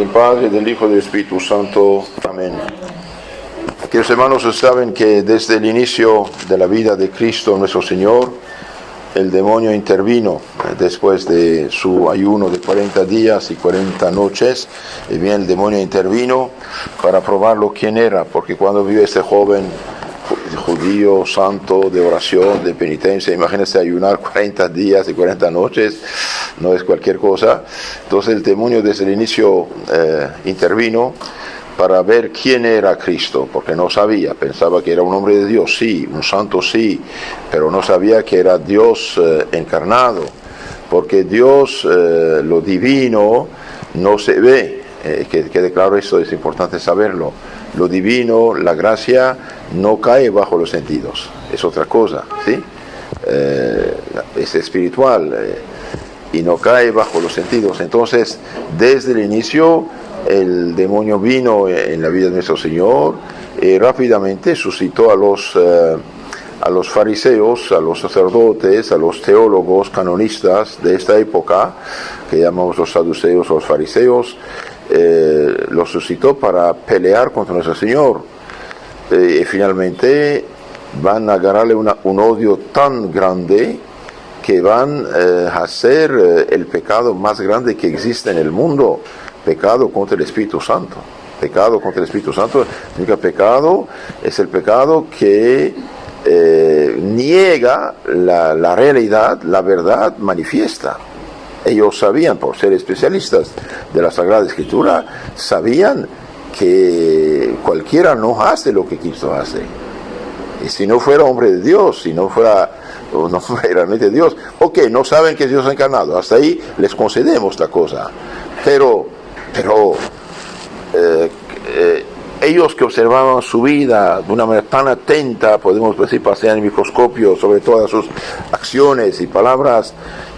Padre, del Hijo y del Espíritu Santo. Amén. Queridos hermanos, saben que desde el inicio de la vida de Cristo nuestro Señor, el demonio intervino después de su ayuno de 40 días y 40 noches. Y bien, el demonio intervino para probarlo quién era, porque cuando vio este joven judío, santo, de oración, de penitencia, imagínense ayunar 40 días y 40 noches, no es cualquier cosa. Entonces el demonio desde el inicio intervino para ver quién era Cristo, porque no sabía, pensaba que era un hombre de Dios, sí, un santo sí, pero no sabía que era Dios encarnado, porque Dios, lo divino, no se ve, que quede claro esto, es importante saberlo. Lo divino, la gracia, no cae bajo los sentidos, es otra cosa, ¿sí? Es espiritual y no cae bajo los sentidos. Entonces, desde el inicio, el demonio vino en la vida de nuestro Señor y rápidamente suscitó a los fariseos, a los sacerdotes, a los teólogos canonistas de esta época, que llamamos los saduceos o los fariseos, los suscitó para pelear contra nuestro Señor. Y finalmente van a agarrarle un odio tan grande que van a hacer el pecado más grande que existe en el mundo, pecado contra el Espíritu Santo. Pecado contra el Espíritu Santo. El único pecado es el pecado que niega la realidad, la verdad manifiesta. Ellos sabían, por ser especialistas de la Sagrada Escritura, sabían que cualquiera no hace lo que Cristo hace. Y si no fuera hombre de Dios, si no fuera realmente Dios, ok, no saben que es Dios encarnado, hasta ahí les concedemos la cosa. Pero ellos que observaban su vida de una manera tan atenta, podemos decir, pasean el microscopio sobre todas sus acciones y palabras,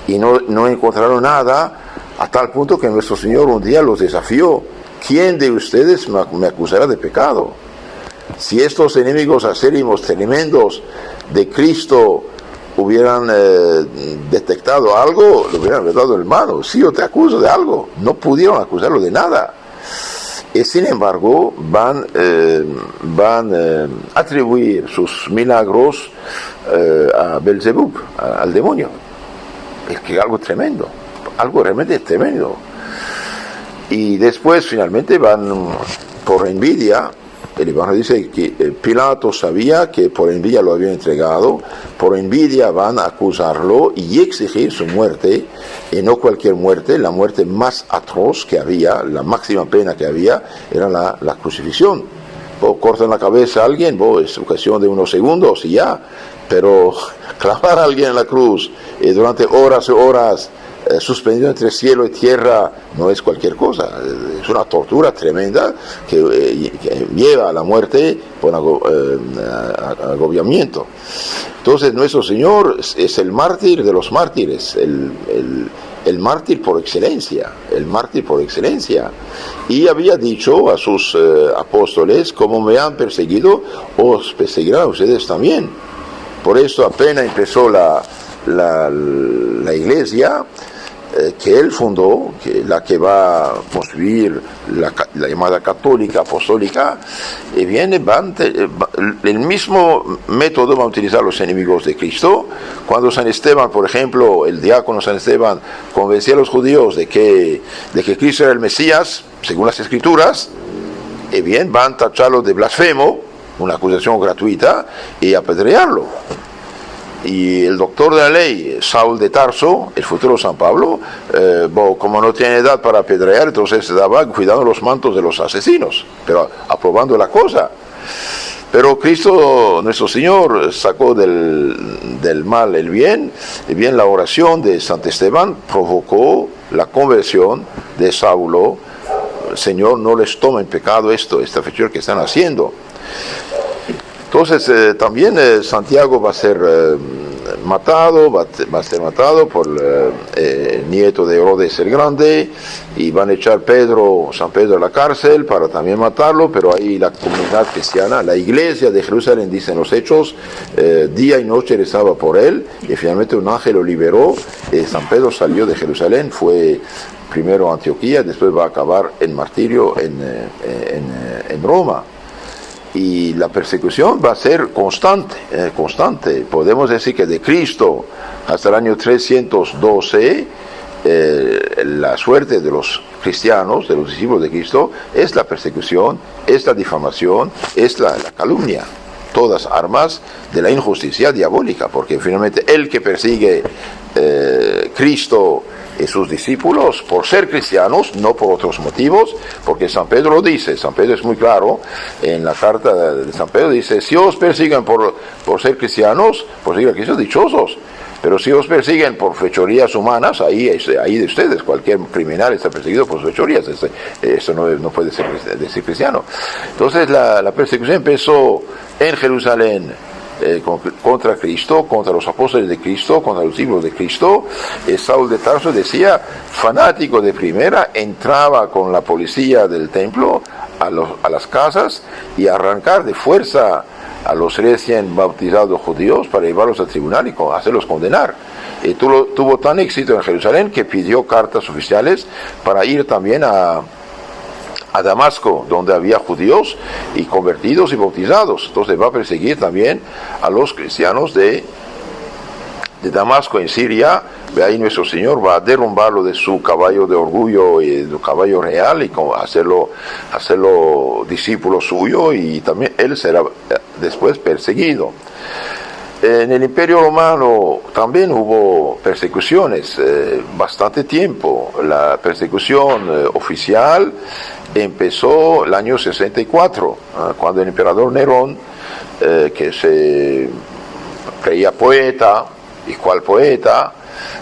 y no encontraron nada, a tal punto que nuestro Señor un día los desafió: ¿quién de ustedes me acusará de pecado? Si estos enemigos acérrimos, tremendos de Cristo hubieran detectado algo, le hubieran dado el mano. Sí, yo te acuso de algo. No pudieron acusarlo de nada. Y sin embargo van a atribuir sus milagros a Belzebub, al demonio. Es que algo tremendo, algo realmente tremendo. Y después finalmente van por envidia. El Evangelio dice que Pilato sabía que por envidia lo habían entregado, por envidia van a acusarlo y exigir su muerte, y no cualquier muerte, la muerte más atroz que había, la máxima pena que había, era la crucifixión. Cortan la cabeza a alguien, es cuestión de unos segundos y ya, pero clavar a alguien en la cruz durante horas y horas, suspendido entre cielo y tierra, no es cualquier cosa, es una tortura tremenda que lleva a la muerte por agobiamiento. Entonces nuestro Señor es el mártir de los mártires, el mártir por excelencia, y había dicho a sus apóstoles: como me han perseguido, os perseguirán a ustedes también. Por eso apenas empezó la iglesia que él fundó, la que va a construir la llamada católica, apostólica, y el mismo método va a utilizar los enemigos de Cristo. Cuando San Esteban, por ejemplo, el diácono San Esteban, convencía a los judíos de que Cristo era el Mesías, según las Escrituras, y bien, van a tacharlo de blasfemo, una acusación gratuita, y apedrearlo. Y el doctor de la ley, Saúl de Tarso, el futuro San Pablo, como no tiene edad para apedrear, entonces se daba cuidando los mantos de los asesinos, pero aprobando la cosa. Pero Cristo, nuestro Señor, sacó del mal el bien, y bien la oración de San Esteban provocó la conversión de Saulo. Señor, no les toma en pecado esta fechoría que están haciendo. Entonces también Santiago va a ser matado, va a ser matado por el nieto de Herodes el Grande, y van a echar San Pedro a la cárcel para también matarlo, pero ahí la comunidad cristiana, la iglesia de Jerusalén, dicen los hechos, día y noche rezaba por él, y finalmente un ángel lo liberó, San Pedro salió de Jerusalén, fue primero a Antioquía, después va a acabar en martirio en Roma. Y la persecución va a ser constante, constante. Podemos decir que de Cristo hasta el año 312, la suerte de los cristianos, de los discípulos de Cristo, es la persecución, es la difamación, es la calumnia. Todas armas de la injusticia diabólica, porque finalmente el que persigue Cristo y sus discípulos por ser cristianos, no por otros motivos, porque San Pedro lo dice, San Pedro es muy claro, en la carta de San Pedro dice, si os persiguen por ser cristianos, por seguir a Cristo, dichosos, pero si os persiguen por fechorías humanas, ahí de ustedes, cualquier criminal está perseguido por sus fechorías, eso no puede decir cristiano. Entonces la persecución empezó en Jerusalén, contra Cristo, contra los apóstoles de Cristo, contra los discípulos de Cristo. Saúl de Tarso decía, fanático de primera, entraba con la policía del templo a las casas y arrancar de fuerza a los recién bautizados judíos para llevarlos al tribunal y hacerlos condenar. Tuvo tan éxito en Jerusalén que pidió cartas oficiales para ir también a Damasco, donde había judíos y convertidos y bautizados. Entonces va a perseguir también a los cristianos de Damasco en Siria. Ahí nuestro Señor va a derrumbarlo de su caballo de orgullo y de su caballo real y hacerlo discípulo suyo, y también él será después perseguido. En el Imperio Romano también hubo persecuciones, bastante tiempo. La persecución oficial empezó el año 64, cuando el emperador Nerón, que se creía poeta, ¿y cuál poeta?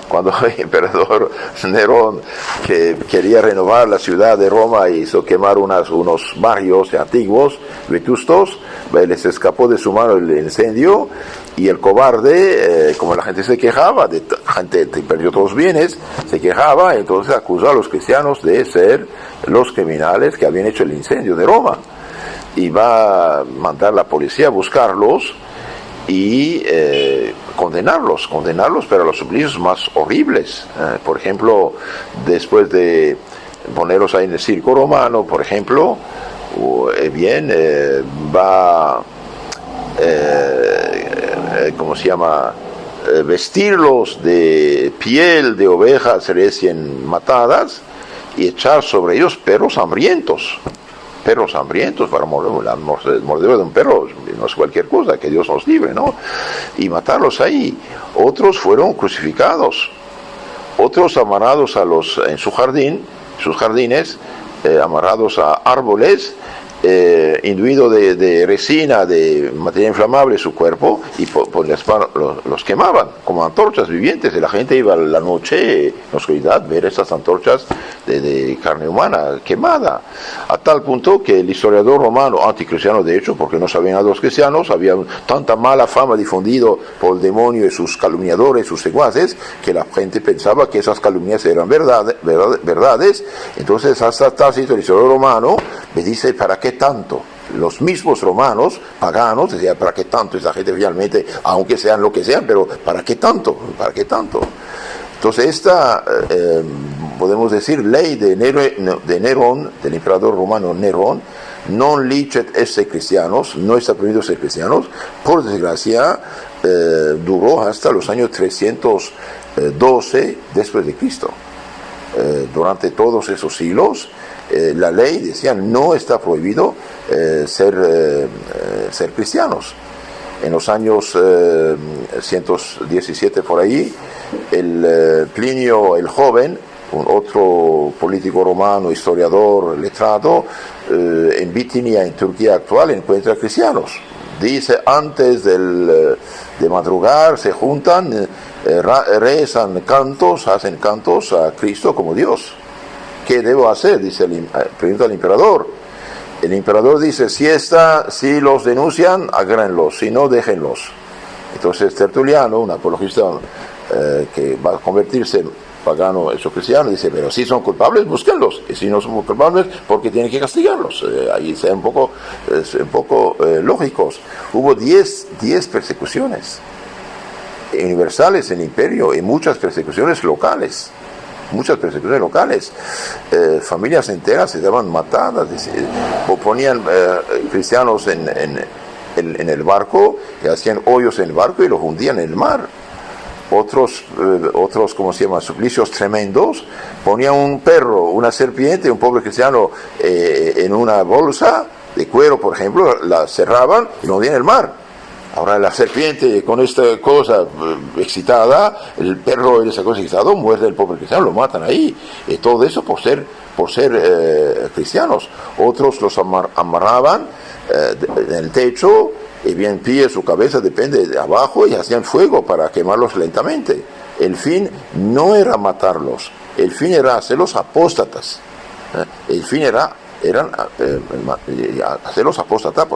Cuando el emperador Nerón, que quería renovar la ciudad de Roma, hizo quemar unos barrios antiguos, vetustos, les escapó de su mano el incendio, y el cobarde, como la gente se quejaba, gente perdió todos los bienes, se quejaba, entonces acusó a los cristianos de ser los criminales que habían hecho el incendio de Roma, y va a mandar la policía a buscarlos y condenarlos, pero a los suplicios más horribles. Por ejemplo, después de ponerlos ahí en el circo romano, por ejemplo, va, ¿cómo se llama? Vestirlos de piel de ovejas recién matadas y echar sobre ellos perros hambrientos para morder de un perro, no es cualquier cosa, que Dios nos libre, ¿no? Y matarlos ahí. Otros fueron crucificados, otros amarrados en sus jardines, amarrados a árboles, induido de resina, de materia inflamable su cuerpo, y los quemaban como antorchas vivientes, y la gente iba a la noche en oscuridad ver esas antorchas de carne humana quemada, a tal punto que el historiador romano, anticristiano de hecho, porque no sabían nada de los cristianos, había tanta mala fama difundido por el demonio y sus calumniadores, sus secuaces, que la gente pensaba que esas calumnias eran verdades. Entonces hasta Tácito, el historiador romano, me dice, ¿para qué tanto? Los mismos romanos, paganos, decían, ¿para qué tanto esa gente realmente, aunque sean lo que sean, pero ¿para qué tanto? ¿Para qué tanto? Entonces esta, podemos decir, ley de Nerón, del emperador romano Nerón, non licet esse cristianos, no está prohibido ser cristianos, por desgracia, duró hasta los años 312 después de Cristo. Durante todos esos siglos, la ley decía no está prohibido ser cristianos. En los años 117 por ahí, Plinio el Joven, un otro político romano, historiador, letrado, en Bitinia, en Turquía actual, encuentra cristianos. Dice, antes de madrugar se juntan, rezan cantos, hacen cantos a Cristo como Dios. ¿Qué debo hacer? Pregunta el emperador. El emperador dice, si los denuncian, agrénlos, si no, déjenlos. Entonces Tertuliano, un apologista que va a convertirse en pagano hecho cristiano, dice, pero si son culpables, búsquenlos, y si no son culpables, ¿por qué tienen que castigarlos? Ahí sean un poco lógicos. Hubo 10 persecuciones universales en el imperio y muchas persecuciones locales. Familias enteras se daban matadas, o ponían cristianos en el barco, y hacían hoyos en el barco y los hundían en el mar. Otros, ¿cómo se llama?, suplicios tremendos, ponían un perro, una serpiente, un pobre cristiano en una bolsa de cuero, por ejemplo, la cerraban y lo hundían en el mar. Ahora la serpiente con esta cosa excitada, el perro en esa cosa excitado, muerde al pobre cristiano, lo matan ahí. Y todo eso por ser cristianos. Otros los amarraban en el techo, y bien pie, su cabeza depende de abajo, y hacían fuego para quemarlos lentamente. El fin no era matarlos, el fin era hacerlos apóstatas. El fin era hacerlos apostatar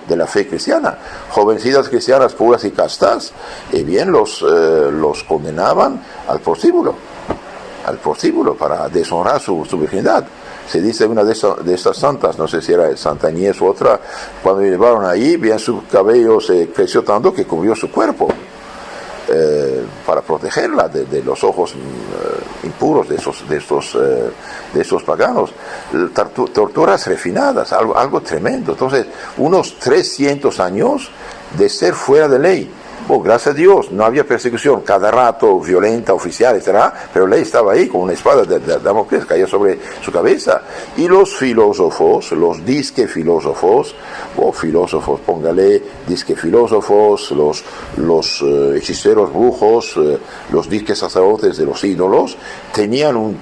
de la fe cristiana. Jovencitas cristianas puras y castas, y bien los condenaban al prostíbulo para deshonrar su virginidad. Se dice una de estas santas, no sé si era Santa Inés u otra, cuando llevaron ahí, bien su cabello se creció tanto que cubrió su cuerpo, para protegerla de los ojos impuros de estos paganos. Torturas refinadas, algo tremendo. Entonces, unos 300 años de ser fuera de ley. Gracias a Dios, no había persecución cada rato violenta, oficial, etc. Pero la ley estaba ahí con una espada de Damocles, caía sobre su cabeza. Y los filósofos, los disque filósofos, póngale disque filósofos, los hechiceros brujos, los disque sacerdotes de los ídolos, tenían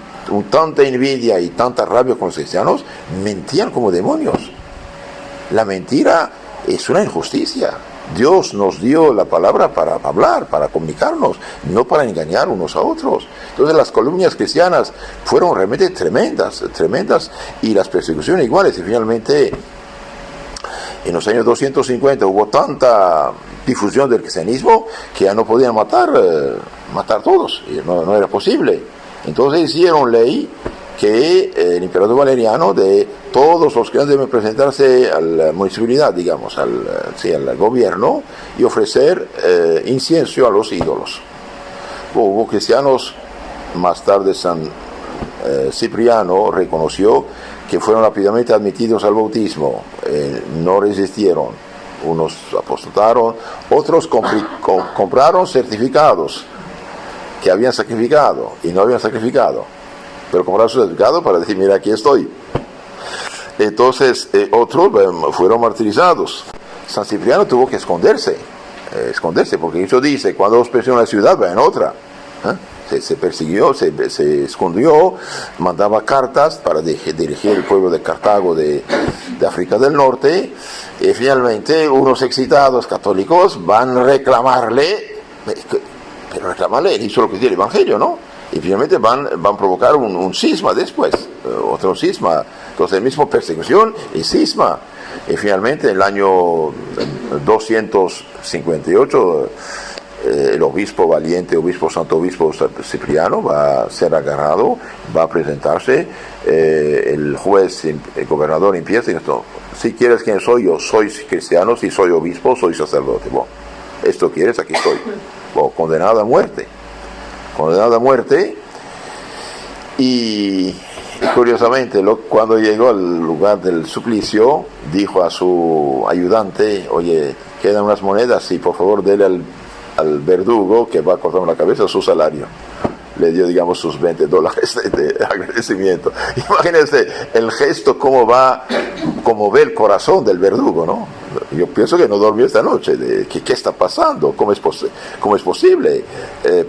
tanta envidia y tanta rabia con los cristianos, mentían como demonios. La mentira es una injusticia. Dios nos dio la palabra para hablar, para comunicarnos, no para engañar unos a otros. Entonces las calumnias cristianas fueron realmente tremendas, y las persecuciones iguales. Y finalmente, en los años 250 hubo tanta difusión del cristianismo que ya no podían matar todos, y no era posible. Entonces hicieron ley que el emperador Valeriano, de todos los que deben presentarse a la municipalidad, digamos, al gobierno, y ofrecer incienso a los ídolos. Hubo cristianos, más tarde San Cipriano reconoció que fueron rápidamente admitidos al bautismo, no resistieron, unos apostataron, otros compraron certificados que habían sacrificado y no habían sacrificado, pero compraron su certificado para decir, mira, aquí estoy. Entonces otros fueron martirizados. San Cipriano tuvo que esconderse, porque eso dice, cuando os persiguieron en una ciudad, va en otra. Se persiguió, se escondió, mandaba cartas para dirigir el pueblo de Cartago de África del Norte, y finalmente unos excitados católicos van a reclamarle, él hizo lo que dice el Evangelio, ¿no? Y finalmente van a provocar un cisma después, otro cisma. Entonces, el mismo persecución y cisma. Y finalmente, en el año 258, el obispo valiente, santo obispo Cipriano, va a ser agarrado, va a presentarse. El juez, el gobernador empieza y dice, si quieres quién soy, yo soy cristiano, si soy obispo, soy sacerdote. Esto quieres, aquí estoy. Condenado a muerte. Y curiosamente, cuando llegó al lugar del suplicio, dijo a su ayudante, oye, quedan unas monedas y por favor dele al verdugo que va a cortarme la cabeza su salario. Le dio, digamos, sus $20 de agradecimiento. Imagínense el gesto, cómo ve el corazón del verdugo, ¿no? Yo pienso que no dormí esta noche, ¿qué está pasando? ¿Cómo es posible?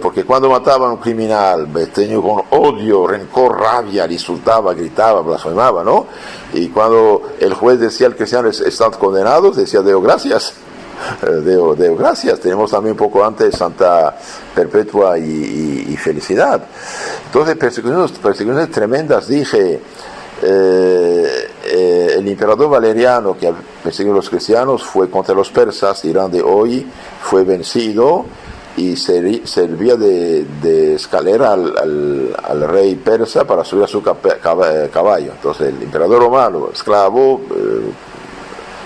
Porque cuando mataban a un criminal, tenía con odio, rencor, rabia, le insultaba, gritaba, blasfemaba, ¿no? Y cuando el juez decía al cristiano, están condenados, decía, Deo gracias. Deo gracias. Tenemos también un poco antes Santa Perpetua y Felicidad. Entonces, persecuciones tremendas, dije. el emperador Valeriano, que persiguió a los cristianos, fue contra los persas. Irán de hoy fue vencido y servía de escalera al rey persa para subir a su caballo. Entonces el emperador romano, esclavo,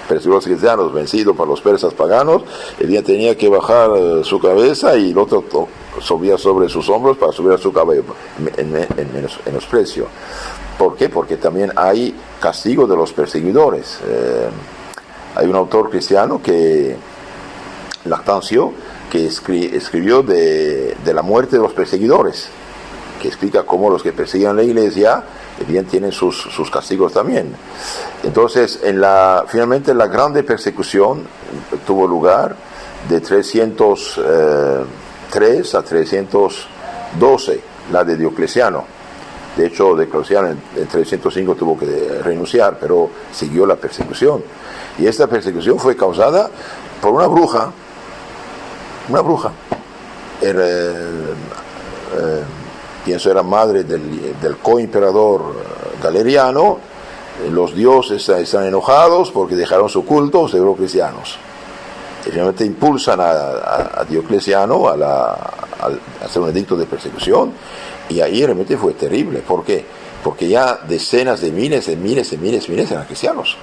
persiguió a los cristianos, vencido por los persas paganos, el día tenía que bajar su cabeza y el otro subía sobre sus hombros para subir a su caballo en menosprecio. ¿Por qué? Porque también hay castigo de los perseguidores. Hay un autor cristiano, Lactancio, que escribió de la muerte de los perseguidores, que explica cómo los que persiguen la iglesia bien tienen sus castigos también. Entonces, finalmente la grande persecución tuvo lugar de 303 a 312, la de Diocleciano. De hecho, Diocleciano en 305 tuvo que renunciar, pero siguió la persecución. Y esta persecución fue causada por una bruja. Pienso era madre del coemperador Galeriano. Los dioses están enojados porque dejaron su culto, se fueron cristianos. Y finalmente impulsan a Diocleciano a hacer un edicto de persecución, y ahí realmente fue terrible. ¿Por qué? Porque ya decenas de miles eran cristianos,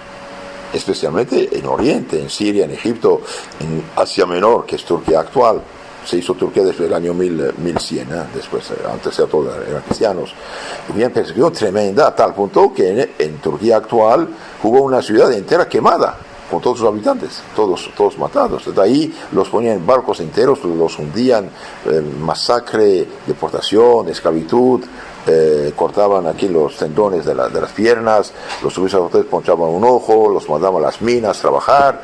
especialmente en Oriente, en Siria, en Egipto, en Asia Menor, que es Turquía actual. Se hizo Turquía desde el año 1100, después, antes de todo eran cristianos. Y bien, persecución tremenda, a tal punto que en Turquía actual hubo una ciudad entera quemada, con todos sus habitantes, todos matados. Desde ahí los ponían en barcos enteros, los hundían, masacre, deportación, esclavitud, cortaban aquí los tendones de las piernas, los sacerdotes ponchaban un ojo, los mandaban a las minas a trabajar,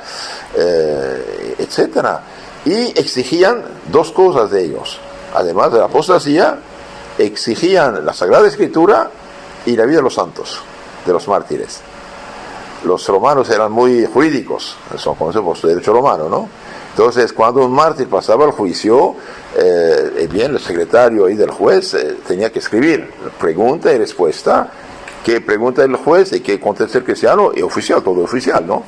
etcétera. Y exigían dos cosas de ellos. Además de la apostasía, exigían la Sagrada Escritura y la vida de los santos, de los mártires. Los romanos eran muy jurídicos, son conocidos por su derecho romano, ¿no? Entonces, cuando un mártir pasaba el juicio, bien, el secretario ahí del juez tenía que escribir pregunta y respuesta. ¿Qué pregunta el juez y qué contesta el cristiano? Y oficial, todo oficial, ¿no?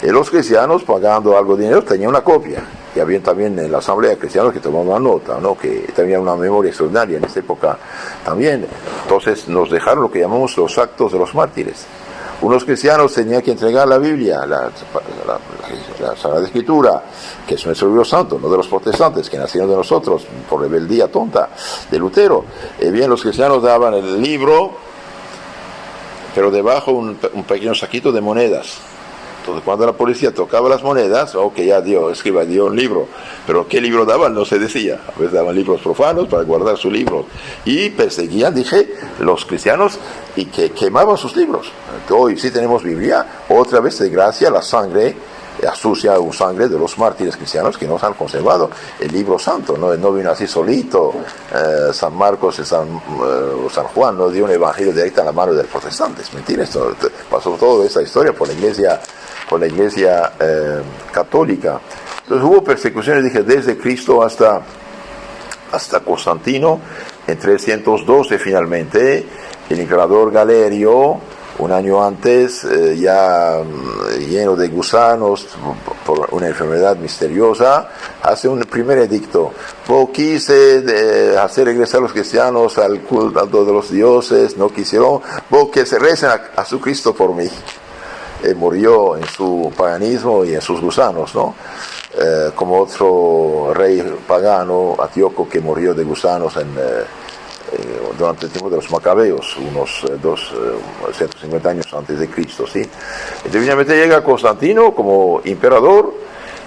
Y los cristianos, pagando algo de dinero, tenían una copia. Y había también en la asamblea cristiana que tomaban nota, ¿no? Que tenían una memoria extraordinaria en esta época también. Entonces nos dejaron lo que llamamos los actos de los mártires. Unos cristianos tenían que entregar la Biblia, la Sagrada Escritura, que es nuestro libro santo, no de los protestantes, que nacieron de nosotros por rebeldía tonta de Lutero. Y bien, los cristianos daban el libro, pero debajo un pequeño saquito de monedas. Entonces, cuando la policía tocaba las monedas, que ya dio un libro, pero qué libro daban no se decía. A veces daban libros profanos para guardar su libro, y perseguían, los cristianos, y que quemaban sus libros. Hoy sí tenemos Biblia, otra vez de gracia la sangre asucia un sangre de los mártires cristianos que nos han conservado el libro santo, no vino así solito. San Marcos y San Juan no dio un evangelio directo a la mano de los protestantes. Mentira, esto pasó toda esta historia por la iglesia católica. Entonces hubo persecuciones, desde Cristo hasta Constantino. En 312 finalmente el emperador Galerio, un año antes, ya lleno de gusanos por una enfermedad misteriosa, hace un primer edicto. Quise hacer regresar a los cristianos al culto de los dioses, no quisieron, que se recen a su Cristo por mí. Murió en su paganismo y en sus gusanos, ¿no? Como otro rey pagano, Antíoco, que murió de gusanos durante el tiempo de los macabeos, unos 150 años antes de Cristo, ¿sí? Finalmente llega Constantino como emperador,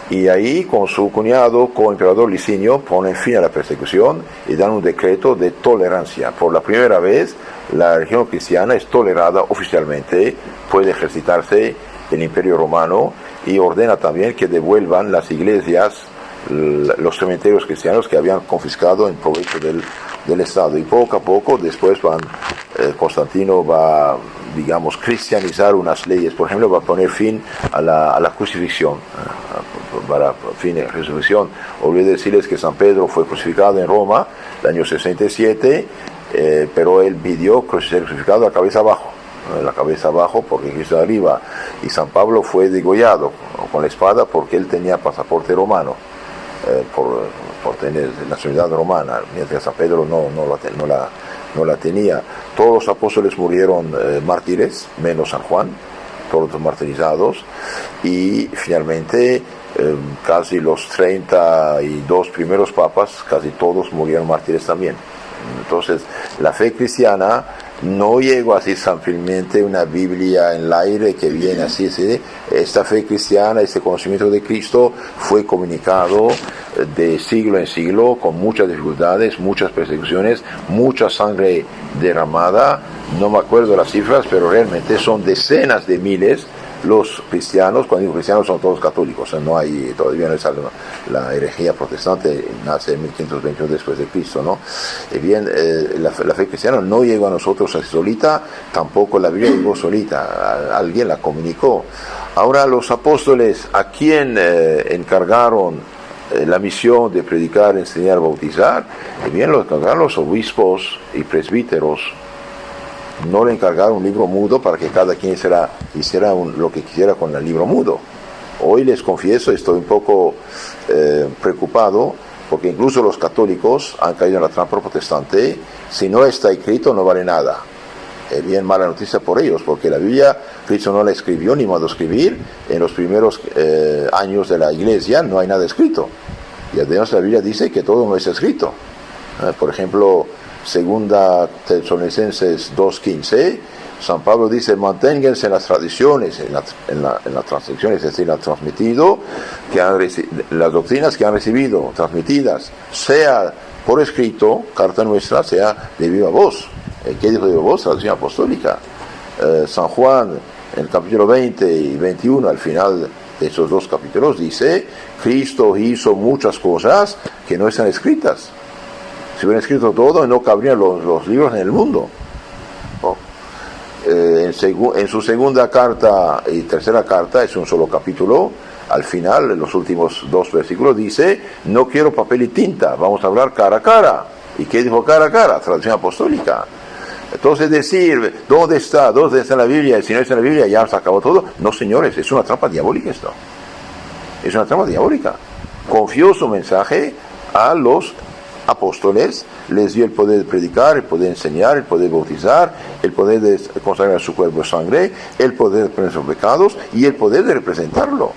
y ahí con su cuñado, coemperador Licinio, ponen fin a la persecución y dan un decreto de tolerancia. Por la primera vez la religión cristiana es tolerada oficialmente, puede ejercitarse el Imperio Romano, y ordena también que devuelvan las iglesias, los cementerios cristianos que habían confiscado en provecho del Estado. Y poco a poco después Constantino va, cristianizar unas leyes. Por ejemplo, va a poner fin a la crucifixión. Para fin de la crucifixión, olvidé decirles que San Pedro fue crucificado en Roma el año 67, pero él pidió ser crucificado a cabeza abajo. la cabeza abajo porque Cristo arriba, y San Pablo fue degollado con la espada porque él tenía pasaporte romano, por tener nacionalidad romana, mientras San Pedro no la tenía. Todos los apóstoles murieron mártires, menos San Juan, todos los martirizados, y finalmente casi los 32 primeros papas, casi todos murieron mártires también. Entonces, la fe cristiana no llegó así simplemente una Biblia en el aire que viene así. Esta fe cristiana, este conocimiento de Cristo fue comunicado de siglo en siglo con muchas dificultades, muchas persecuciones, mucha sangre derramada. No me acuerdo las cifras, pero realmente son decenas de miles los cristianos. Cuando digo cristianos son todos católicos, todavía no es la herejía protestante, nace en 1521 después de Cristo, ¿no? Bien, la fe cristiana no llegó a nosotros así solita, tampoco la Biblia llegó solita, alguien la comunicó. Ahora los apóstoles, ¿a quién encargaron la misión de predicar, enseñar, bautizar? Bien, lo encargaron los obispos y presbíteros. No le encargaron un libro mudo para que cada quien hiciera lo que quisiera con el libro mudo. Hoy les confieso, estoy un poco preocupado, porque incluso los católicos han caído en la trampa protestante. Si no está escrito, no vale nada. Es bien mala noticia por ellos, porque la Biblia, Cristo no la escribió ni mandó escribir. En los primeros años de la Iglesia no hay nada escrito. Y además la Biblia dice que todo no está escrito. Por ejemplo, Segunda Tesalonicenses 2:15, San Pablo dice: manténganse en las tradiciones, en las transacciones, es decir, las transmitido, las doctrinas que han recibido, transmitidas, sea por escrito, carta nuestra, sea de viva voz. ¿Qué dijo de viva voz? Traducción apostólica. San Juan, en el capítulo 20 y 21, al final de esos dos capítulos, dice: Cristo hizo muchas cosas que no están escritas. Si hubieran escrito todo, no cabrían los libros en el mundo. En su segunda carta y tercera carta, es un solo capítulo, al final, en los últimos dos versículos, dice: no quiero papel y tinta, vamos a hablar cara a cara. ¿Y qué dijo cara a cara? Traducción apostólica. Entonces decir, ¿dónde está la Biblia? Si no está en la Biblia, ya se acabó todo. No, señores, es una trampa diabólica esto. Es una trampa diabólica. Confió su mensaje a los apóstoles, les dio el poder de predicar, el poder de enseñar, el poder de bautizar, el poder de consagrar su cuerpo y sangre, el poder de perdonar sus pecados y el poder de representarlo.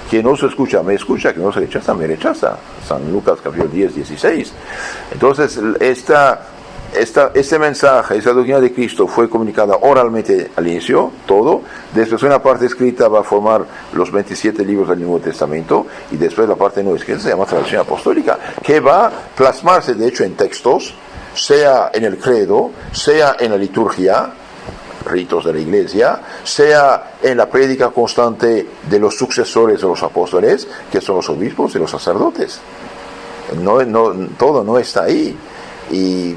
Quien no se escucha, me escucha; quien no se rechaza, me rechaza. San Lucas capítulo 10, 16. Entonces, este mensaje, esta doctrina de Cristo fue comunicada oralmente al inicio, todo. Después una parte escrita va a formar los 27 libros del Nuevo Testamento, y después la parte no escrita se llama tradición apostólica, que va a plasmarse de hecho en textos, sea en el credo, sea en la liturgia, ritos de la iglesia, sea en la prédica constante de los sucesores de los apóstoles, que son los obispos y los sacerdotes. Todo no está ahí. Y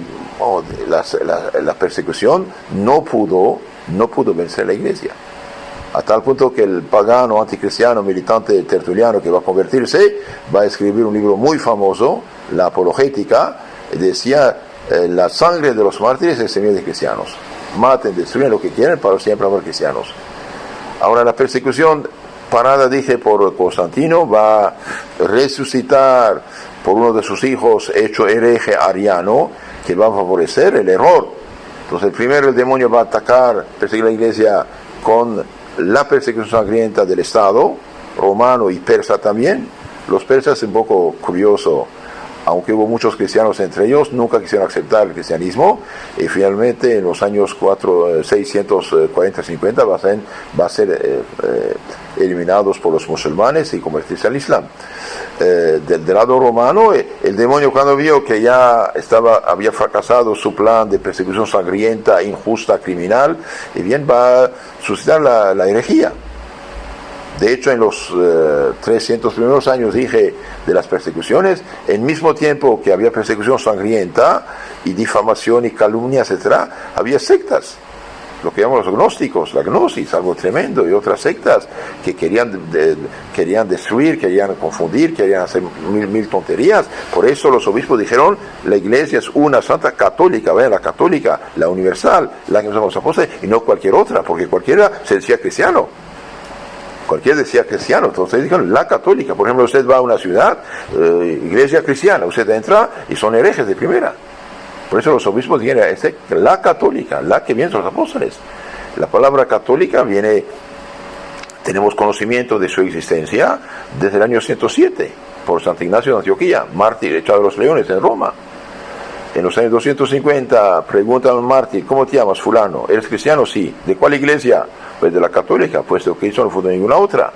la persecución no pudo vencer la iglesia, a tal punto que el pagano anticristiano militante tertuliano que va a convertirse va a escribir un libro muy famoso, la Apologética, y decía: la sangre de los mártires es semilla de cristianos, maten, destruyen lo que quieran, para siempre haber cristianos. Ahora la persecución, parada, dije, por Constantino, va a resucitar por uno de sus hijos hecho hereje ariano, que va a favorecer el error. Entonces, primero el demonio va a atacar, perseguir la iglesia con la persecución sangrienta del Estado romano y persa también. Los persas, un poco curioso, aunque hubo muchos cristianos entre ellos, nunca quisieron aceptar el cristianismo, y finalmente en los años 640-50 va a ser eliminados por los musulmanes y convertirse al Islam. Del lado romano, el demonio, cuando vio que ya había fracasado su plan de persecución sangrienta, injusta, criminal, y bien va a suscitar la herejía. De hecho, en los 300 primeros años, dije, de las persecuciones, al mismo tiempo que había persecución sangrienta y difamación y calumnia, etc., había sectas. lo que llamamos los gnósticos, la gnosis, algo tremendo, y otras sectas que querían destruir, querían confundir, querían hacer mil tonterías. Por eso los obispos dijeron, la iglesia es una santa católica, ¿ven? La católica, la universal, la que nos apóstoles, y no cualquier otra, porque cualquiera se decía cristiano. Cualquiera decía cristiano, entonces dijeron la católica. Por ejemplo, usted va a una ciudad, iglesia cristiana, usted entra y son herejes de primera. Por eso los obispos dijeron, la católica, la que viene de los apóstoles. La palabra católica viene, tenemos conocimiento de su existencia desde el año 107, por Santo Ignacio de Antioquía, mártir echado de los leones en Roma. En los años 250 pregunta a un mártir, ¿cómo te llamas, fulano? ¿Eres cristiano? Sí. ¿De cuál iglesia? Pues de la católica, puesto que Cristo no fundó ninguna otra.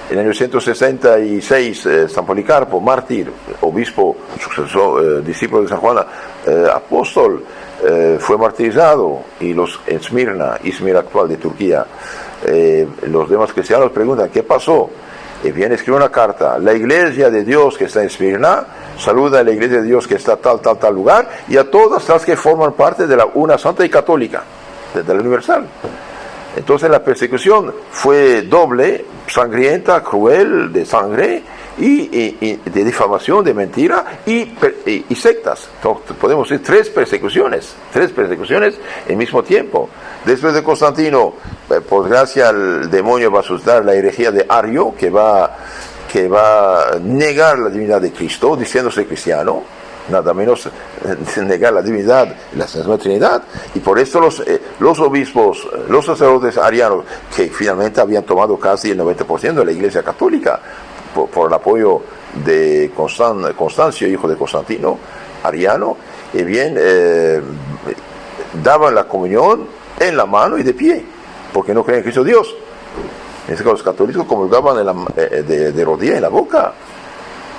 En el año 166, San Policarpo, mártir, obispo, sucesor, discípulo de San Juan, apóstol, fue martirizado, y los en Esmirna, Izmir actual de Turquía, los demás cristianos preguntan, ¿qué pasó? Y viene, escribe una carta, la iglesia de Dios que está en Esmirna, saluda a la iglesia de Dios que está tal lugar, y a todas las que forman parte de la una santa y católica, de la universal. Entonces la persecución fue doble, sangrienta, cruel, de sangre, y de difamación, de mentira, y sectas. Entonces, podemos decir tres persecuciones al mismo tiempo. Después de Constantino, por gracia, el demonio va a suscitar la herejía de Ario, que va a negar la divinidad de Cristo, diciéndose cristiano, nada menos negar la divinidad, la Santísima Trinidad. Y por esto los obispos, los sacerdotes arianos, que finalmente habían tomado casi el 90% de la Iglesia Católica, por el apoyo de Constancio, hijo de Constantino, ariano, y bien, daban la comunión en la mano y de pie, porque no creen en Cristo Dios. En este caso, los católicos comulgaban de rodillas en la boca.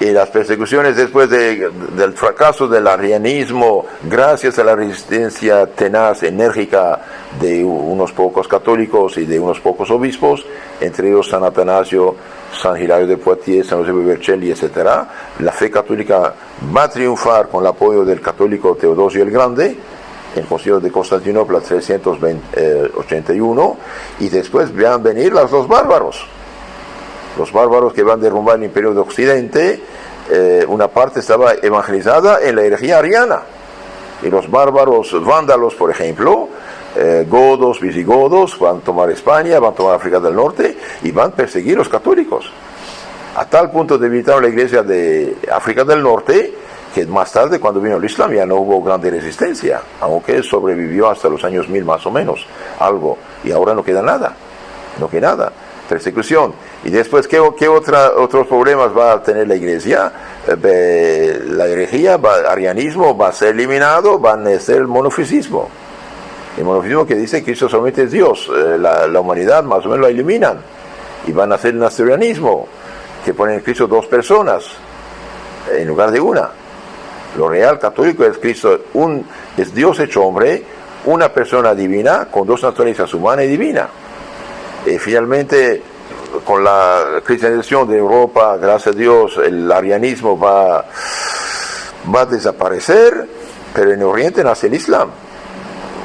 Y las persecuciones después del fracaso del arrianismo, gracias a la resistencia tenaz, enérgica de unos pocos católicos y de unos pocos obispos, entre ellos San Atanasio, San Hilario de Poitiers, San José de Vercelli, etc., la fe católica va a triunfar con el apoyo del católico Teodosio el Grande, en el Concilio de Constantinopla 381, y después van a venir los bárbaros que van a derrumbar el imperio de Occidente. Una parte estaba evangelizada en la herejía ariana, y los bárbaros vándalos, por ejemplo, godos, visigodos, van a tomar España, van a tomar África del Norte, y van a perseguir a los católicos, a tal punto debilitaron la iglesia de África del Norte, que más tarde, cuando vino el Islam, ya no hubo grande resistencia, aunque sobrevivió hasta los años 1000 más o menos, algo, y ahora no queda nada, persecución. Y después, ¿qué otros problemas va a tener la iglesia? La herejía, arianismo va a ser eliminado, va a nacer el monofisismo. El monofisismo que dice que Cristo solamente es Dios, la humanidad más o menos la eliminan, y van a hacer el nestorianismo, que ponen en Cristo dos personas en lugar de una. Lo real católico es Cristo, es Dios hecho hombre, una persona divina con dos naturalezas, humana y divina. Finalmente, con la cristianización de Europa, gracias a Dios, el arianismo va a desaparecer, pero en Oriente nace el Islam,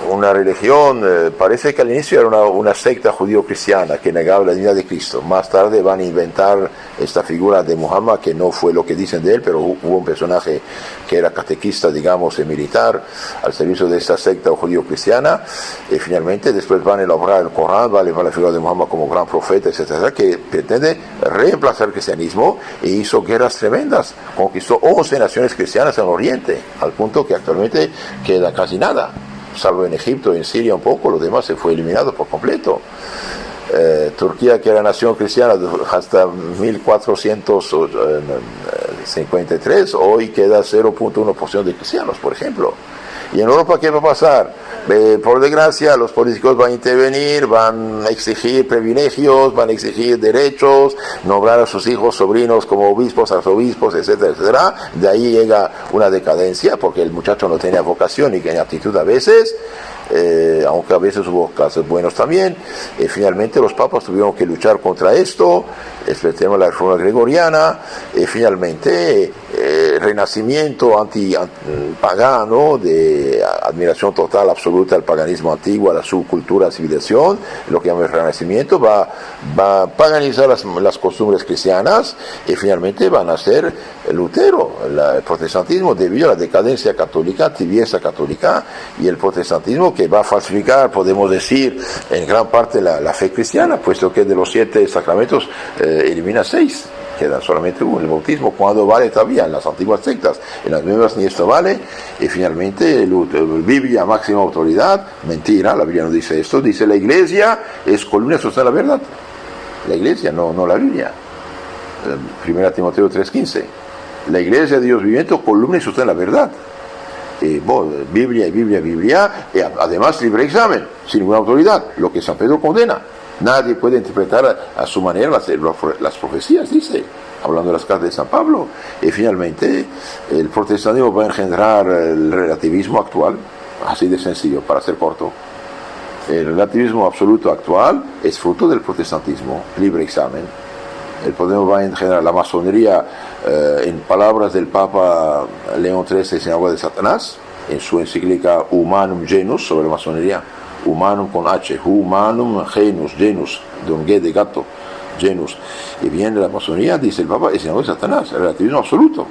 una religión, parece que al inicio era una secta judío-cristiana que negaba la divinidad de Cristo. Más tarde van a inventar esta figura de Muhammad, que no fue lo que dicen de él, pero hubo un personaje que era catequista, digamos, militar, al servicio de esta secta judío-cristiana, y finalmente después van a elaborar el Corán, van a elaborar la figura de Muhammad como gran profeta, etcétera, que pretende reemplazar el cristianismo, e hizo guerras tremendas, conquistó 11 naciones cristianas en Oriente, al punto que actualmente queda casi nada, salvo en Egipto y en Siria un poco, lo demás se fue eliminado por completo. Turquía, que era nación cristiana hasta 1453, hoy queda 0.1% de cristianos, por ejemplo. Y en Europa, ¿qué va a pasar? Por desgracia, los políticos van a intervenir, van a exigir privilegios, van a exigir derechos, nombrar a sus hijos, sobrinos como obispos, arzobispos, etcétera, etcétera. De ahí llega una decadencia, porque el muchacho no tenía vocación ni aptitud a veces, aunque a veces hubo casos buenos también. Finalmente los papas tuvieron que luchar contra esto, tenemos la reforma gregoriana, finalmente renacimiento pagano, de admiración total, absoluta al paganismo antiguo, a la subcultura, civilización, lo que llama el renacimiento, va a paganizar las costumbres cristianas y finalmente van a ser Lutero, el protestantismo, debido a la decadencia católica, tibieza católica, y el protestantismo que va a falsificar, podemos decir, en gran parte la fe cristiana, puesto que de los 7 sacramentos elimina 6. Queda solamente uno, el bautismo, cuando vale todavía en las antiguas sectas, en las nuevas ni esto vale, y finalmente Biblia, máxima autoridad, mentira, la Biblia no dice esto, dice la Iglesia es columna social de la verdad, la Iglesia, no la Biblia. 1 Timoteo 3:15, la Iglesia de Dios viviente, columna y sostén la verdad. Biblia, y además libre examen, sin ninguna autoridad, lo que San Pedro condena. Nadie puede interpretar a su manera las profecías, dice, hablando de las cartas de San Pablo. Y finalmente, el protestantismo va a engendrar el relativismo actual, así de sencillo, para ser corto. El relativismo absoluto actual es fruto del protestantismo, libre examen. El protestantismo va a engendrar la masonería, en palabras del Papa León XIII, es en agua de Satanás, en su encíclica Humanum Genus sobre la masonería. Humanum con H, humanum genus, de un G de gato, genus. Y viene la masonería, dice el Papa, es en de Satanás, el relativismo absoluto,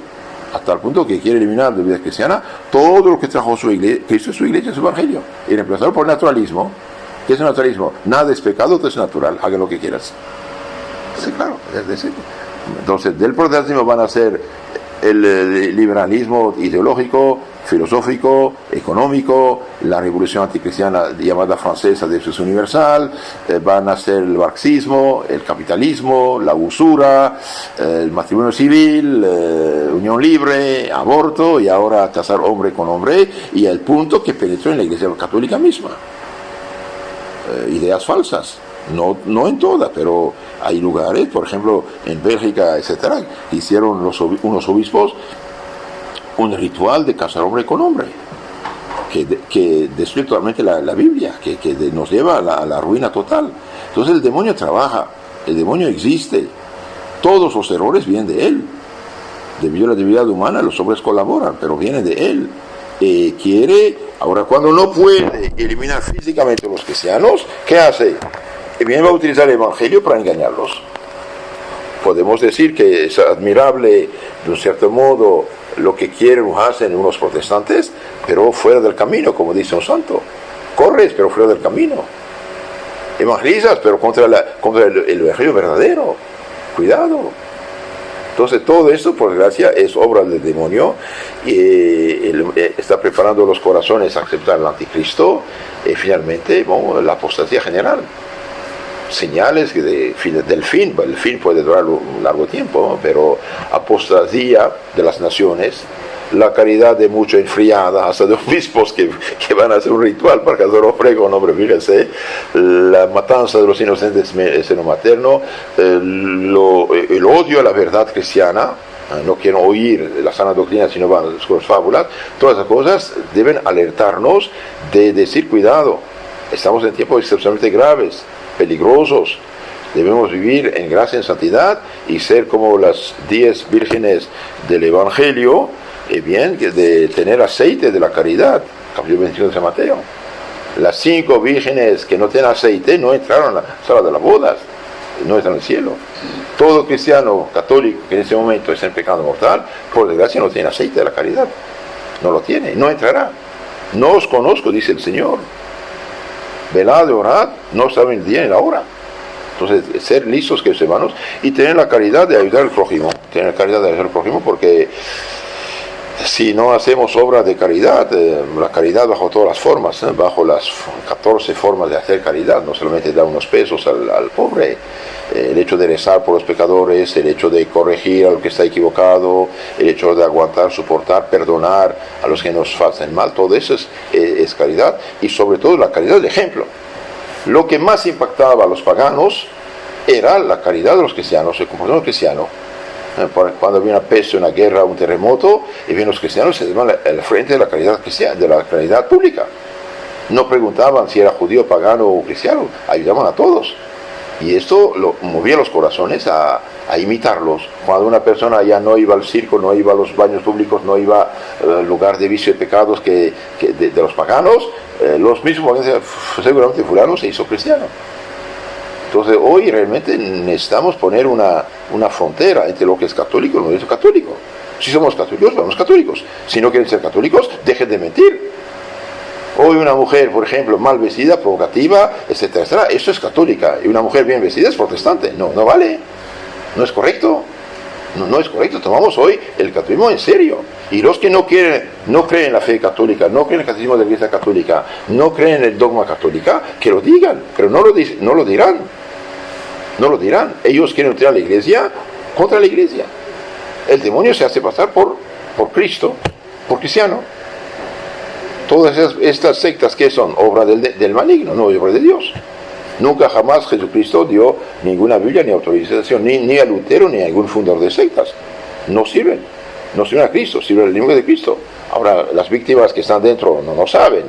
hasta el punto que quiere eliminar de la vida cristiana todo lo que trajo su iglesia, Cristo es su iglesia, su evangelio, y reemplazarlo por el naturalismo. ¿Qué es el naturalismo? Nada es pecado, todo es natural, haga lo que quieras. Sí, claro, es decir. Entonces, del protestantismo van a ser el liberalismo ideológico, filosófico, económico, la revolución anticristiana llamada francesa de Jesús universal, van a ser el marxismo, el capitalismo, la usura, el matrimonio civil, unión libre, aborto y ahora casar hombre con hombre, y el punto que penetró en la Iglesia católica misma. Ideas falsas. No en todas, pero hay lugares, por ejemplo, en Bélgica, etcétera, hicieron unos obispos un ritual de casar hombre con hombre, que destruye totalmente la Biblia, que nos lleva a la ruina total. Entonces el demonio trabaja, el demonio existe, todos los errores vienen de él. Debido a la debilidad humana, los hombres colaboran, pero vienen de él. Quiere, ahora cuando no puede eliminar físicamente a los cristianos, ¿qué hace? Bien va a utilizar el Evangelio para engañarlos. Podemos decir que es admirable, de un cierto modo, lo que quieren o hacen unos protestantes, pero fuera del camino, como dice un santo. Corres, pero fuera del camino. Evangelizas, pero contra el Evangelio verdadero. Cuidado. Entonces todo esto, por desgracia, es obra del demonio, y está preparando los corazones a aceptar al anticristo, y finalmente, la apostasía general. Señales del fin, el fin puede durar un largo tiempo, pero apostasía de las naciones, la caridad de mucho enfriada, hasta de obispos que van a hacer un ritual para casar hombre con hombre, fíjense, la matanza de los inocentes en seno materno, el odio a la verdad cristiana, no quieren oír la sana doctrina sino van a las fábulas, todas esas cosas deben alertarnos de decir cuidado, estamos en tiempos excepcionalmente graves, peligrosos, debemos vivir en gracia, en santidad y ser como las 10 vírgenes del Evangelio, de tener aceite de la caridad, capítulo 21 de San Mateo. Las 5 vírgenes que no tienen aceite no entraron a la sala de las bodas, no están en el cielo. Todo cristiano católico que en ese momento está en pecado mortal, por desgracia no tiene aceite de la caridad, no lo tiene, no entrará. No os conozco, dice el Señor. Velad y orad, no saben el día ni la hora. Entonces, ser listos, queridos hermanos, y tener la caridad de ayudar al prójimo. Tener la caridad de ayudar al prójimo, porque si no hacemos obra de caridad, la caridad bajo todas las formas, bajo las 14 formas de hacer caridad, no solamente dar unos pesos al pobre, el hecho de rezar por los pecadores, el hecho de corregir a lo que está equivocado, el hecho de aguantar, soportar, perdonar a los que nos hacen mal, todo eso es caridad, y sobre todo la caridad del ejemplo. Lo que más impactaba a los paganos era la caridad de los cristianos, el comportamiento cristiano. Cuando había una peste, una guerra, un terremoto, y bien los cristianos se daban al frente de la caridad cristiana, de la caridad pública. No preguntaban si era judío, pagano o cristiano, ayudaban a todos. Y esto movía los corazones a imitarlos. Cuando una persona ya no iba al circo, no iba a los baños públicos, no iba al lugar de vicio y pecados de los paganos, los mismos decían, seguramente fulano se hizo cristiano. Entonces hoy realmente necesitamos poner una frontera entre lo que es católico y lo que no es católico. Si somos católicos, somos católicos. Si no quieren ser católicos, dejen de mentir. Hoy una mujer, por ejemplo, mal vestida, provocativa, etcétera, etcétera, eso es católica. Y una mujer bien vestida es protestante. No vale. No es correcto. No es correcto. Tomamos hoy el catolicismo en serio. Y los que no creen en la fe católica, no creen en el catecismo de la Iglesia católica, no creen en el dogma católica, que lo digan. Pero no lo dirán. No lo dirán. Ellos quieren utilizar la Iglesia contra la Iglesia. El demonio se hace pasar por Cristo, por cristiano. Todas estas sectas que son obra del maligno, no obra de Dios. Nunca jamás Jesucristo dio ninguna Biblia ni autorización, ni a Lutero ni a ningún fundador de sectas. No sirven a Cristo, sirven al enemigo de Cristo. Ahora, las víctimas que están dentro no lo saben,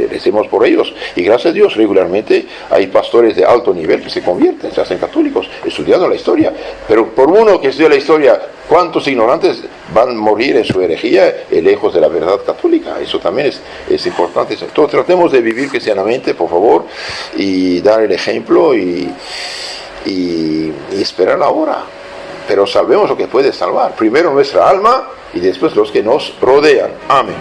recemos por ellos. Y gracias a Dios, regularmente hay pastores de alto nivel que se convierten, se hacen católicos, estudiando la historia. Pero por uno que estudia la historia, ¿cuántos ignorantes van a morir en su herejía lejos de la verdad católica? Eso también es importante. Entonces tratemos de vivir cristianamente, por favor, y dar el ejemplo y esperar la hora. Pero salvemos lo que puede salvar. Primero nuestra alma y después los que nos rodean. Amén.